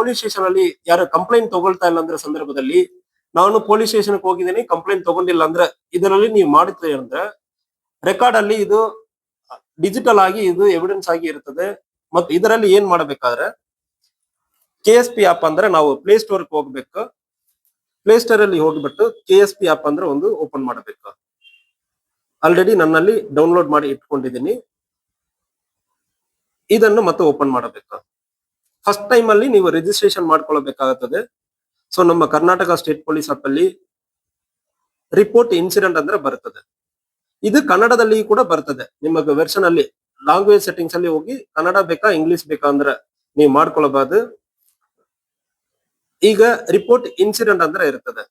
Police station ಅಲ್ಲಿ ಯಾರು complaint ತಗೊಳ್ತಾ ಇಲ್ಲ ಅಂದ್ರೆ ಸಂದರ್ಭದಲ್ಲಿ ನಾನು ಪೊಲೀಸ್ ಸ್ಟೇಷನ್ ಹೋಗಿದ್ದೀನಿ ಕಂಪ್ಲೇಂಟ್ ತಗೊಂಡಿಲ್ಲ ಅಂದ್ರೆ ಇದರಲ್ಲಿ ನೀವು ಮಾಡುತ್ತೀರಿ ಅಂದ್ರೆ ರೆಕಾರ್ಡ್ ಅಲ್ಲಿ ಇದು ಡಿಜಿಟಲ್ ಆಗಿ ಇದು ಎವಿಡೆನ್ಸ್ ಆಗಿ ಇರ್ತದೆ. ಮತ್ತು ಇದರಲ್ಲಿ ಏನ್ ಮಾಡಬೇಕಾದ್ರೆ KSP ಆಪ್ ಅಂದ್ರೆ ನಾವು ಪ್ಲೇ ಸ್ಟೋರ್ ಹೋಗ್ಬೇಕು. ಪ್ಲೇ ಸ್ಟೋರ್ ಅಲ್ಲಿ ಹೋಗ್ಬಿಟ್ಟು KSP ಆಪ್ ಅಂದ್ರೆ ಒಂದು ಓಪನ್ ಮಾಡಬೇಕು. ಆಲ್ರೆಡಿ ನನ್ನಲ್ಲಿ ಡೌನ್ಲೋಡ್ ಮಾಡಿ ಇಟ್ಕೊಂಡಿದ್ದೀನಿ. ಇದನ್ನು ಮತ್ತೆ ಓಪನ್ ಮಾಡಬೇಕು. ಫಸ್ಟ್ ಟೈಮ್ ಅಲ್ಲಿ ನೀವು ರಿಜಿಸ್ಟ್ರೇಷನ್ ಮಾಡ್ಕೊಳ್ಬೇಕಾಗುತ್ತದೆ. ಸೊ ನಮ್ಮ ಕರ್ನಾಟಕ ಸ್ಟೇಟ್ ಪೊಲೀಸ್ ಆಪ್ ಅಲ್ಲಿ ರಿಪೋರ್ಟ್ ಇನ್ಸಿಡೆಂಟ್ ಅಂದ್ರೆ ಬರ್ತದೆ. ಇದು ಕನ್ನಡದಲ್ಲಿ ಕೂಡ ಬರ್ತದೆ. ನಿಮಗೆ ವೆರ್ಷನ್ ಅಲ್ಲಿ ಲ್ಯಾಂಗ್ವೇಜ್ ಸೆಟ್ಟಿಂಗ್ಸ್ ಅಲ್ಲಿ ಹೋಗಿ ಕನ್ನಡ ಬೇಕಾ ಇಂಗ್ಲಿಷ್ ಬೇಕಾ ಅಂದ್ರೆ ನೀವು ಮಾಡ್ಕೊಳ್ಬಹುದು. ಈಗ ರಿಪೋರ್ಟ್ ಇನ್ಸಿಡೆಂಟ್ ಅಂದ್ರೆ ಇರ್ತದೆ.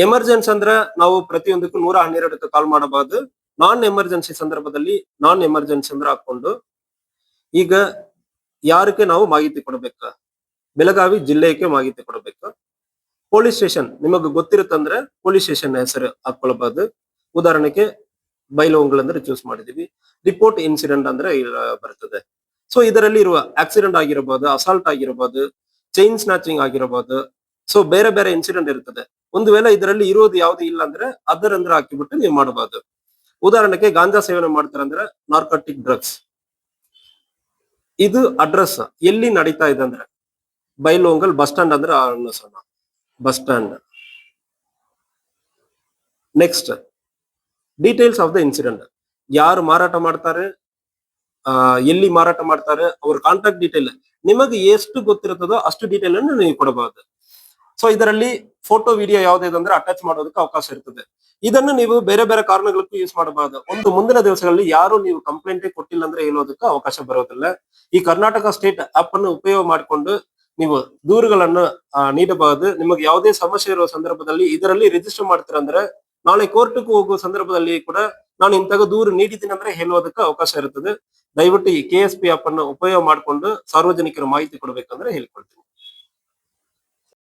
ಎಮರ್ಜೆನ್ಸಿ ಅಂದ್ರೆ ನಾವು ಪ್ರತಿಯೊಂದಕ್ಕೂ 112ಕ್ಕೆ ಕಾಲ್ ಮಾಡಬಹುದು. ನಾನ್ ಎಮರ್ಜೆನ್ಸಿ ಸಂದರ್ಭದಲ್ಲಿ ನಾನ್ ಎಮರ್ಜೆನ್ಸಿ ಅಂದ್ರೆ ಹಾಕೊಂಡು ಈಗ ಯಾರಕ್ಕೆ ನಾವು ಮಾಹಿತಿ ಕೊಡಬೇಕು, ಬೆಳಗಾವಿ ಜಿಲ್ಲೆಗೆ ಮಾಹಿತಿ ಕೊಡಬೇಕು. ಪೊಲೀಸ್ ಸ್ಟೇಷನ್ ನಿಮಗೆ ಗೊತ್ತಿರುತ್ತಂದ್ರೆ ಪೊಲೀಸ್ ಸ್ಟೇಷನ್ ಹೆಸರು ಹಾಕೊಳ್ಬಹುದು. ಉದಾಹರಣೆಗೆ ಬೈಲಹೊಂಗಲ ಅಂದ್ರೆ ಚೂಸ್ ಮಾಡಿದೀವಿ. ರಿಪೋರ್ಟ್ ಇನ್ಸಿಡೆಂಟ್ ಅಂದ್ರೆ ಬರ್ತದೆ. ಸೊ ಇದರಲ್ಲಿ ಇರುವ ಆಕ್ಸಿಡೆಂಟ್ ಆಗಿರಬಹುದು, ಅಸಾಲ್ಟ್ ಆಗಿರಬಹುದು, ಚೈನ್ ಸ್ನಾಚಿಂಗ್ ಆಗಿರಬಹುದು. ಸೊ ಬೇರೆ ಬೇರೆ ಇನ್ಸಿಡೆಂಟ್ ಇರ್ತದೆ. ಒಂದು ವೇಳೆ ಇದರಲ್ಲಿ ಇರೋದು ಯಾವ್ದು ಇಲ್ಲ ಅಂದ್ರೆ ಅದರ್ ಅಂದ್ರೆ ಹಾಕಿಬಿಟ್ಟು ನೀವು ಮಾಡಬಹುದು. ಉದಾಹರಣೆಗೆ ಗಾಂಜಾ ಸೇವನೆ ಮಾಡ್ತಾರಂದ್ರೆ ನಾರ್ಕೋಟಿಕ್ ಡ್ರಗ್ಸ್. ಇದು ಅಡ್ರೆಸ್ ಎಲ್ಲಿ ನಡೀತಾ ಇದೆ ಅಂದ್ರೆ ಬೈಲಹೊಂಗಲ್ ಬಸ್ ಸ್ಟ್ಯಾಂಡ್ ಅಂದ್ರೆ bus stand. Next details of the incident. ಯಾರು ಮಾರಾಟ ಮಾಡ್ತಾರೆ, ಎಲ್ಲಿ ಮಾರಾಟ ಮಾಡ್ತಾರೆ, ಅವ್ರ ಕಾಂಟ್ಯಾಕ್ಟ್ ಡೀಟೇಲ್ ನಿಮಗೆ ಎಷ್ಟು ಗೊತ್ತಿರುತ್ತದೋ ಅಷ್ಟು ಡೀಟೇಲ್ ಅನ್ನು ನೀವು ಕೊಡಬಹುದು. ಸೊ ಇದರಲ್ಲಿ ಫೋಟೋ ವಿಡಿಯೋ ಯಾವ್ದು ಅಂದ್ರೆ ಅಟ್ಯಾಚ್ ಮಾಡೋದಕ್ಕೆ ಅವಕಾಶ ಇರ್ತದೆ. ಇದನ್ನು ನೀವು ಬೇರೆ ಬೇರೆ ಕಾರಣಗಳಿಗೂ ಯೂಸ್ ಮಾಡಬಹುದು. ಒಂದು ಮುಂದಿನ ದಿವಸಗಳಲ್ಲಿ ಯಾರು ನೀವು ಕಂಪ್ಲೇಂಟ್ ಕೊಟ್ಟಿಲ್ಲ ಅಂದ್ರೆ ಹೇಳೋದಕ್ಕೆ ಅವಕಾಶ ಬರೋದಿಲ್ಲ. ಈ ಕರ್ನಾಟಕ ಸ್ಟೇಟ್ ಆಪ್ ಅನ್ನು ಉಪಯೋಗ ಮಾಡಿಕೊಂಡು ನೀವು ದೂರುಗಳನ್ನು ನೀಡಬಹುದು. ನಿಮಗೆ ಯಾವುದೇ ಸಮಸ್ಯೆ ಇರುವ ಸಂದರ್ಭದಲ್ಲಿ ಇದರಲ್ಲಿ ರಿಜಿಸ್ಟರ್ ಮಾಡ್ತೀರಂದ್ರೆ ನಾಳೆ ಕೋರ್ಟ್ಗೂ ಹೋಗುವ ಸಂದರ್ಭದಲ್ಲಿ ಕೂಡ ನಾನು ಇಂತಹ ದೂರು ನೀಡಿದ್ದೀನಿ ಅಂದ್ರೆ ಹೇಳುವುದಕ್ಕೆ ಅವಕಾಶ ಇರುತ್ತದೆ. ದಯವಿಟ್ಟು ಈ KSP ಆಪ್ ಅನ್ನು ಉಪಯೋಗ ಮಾಡಿಕೊಂಡು ಸಾರ್ವಜನಿಕರ ಮಾಹಿತಿ ಕೊಡಬೇಕಂದ್ರೆ ಹೇಳ್ಕೊಳ್ತೀನಿ.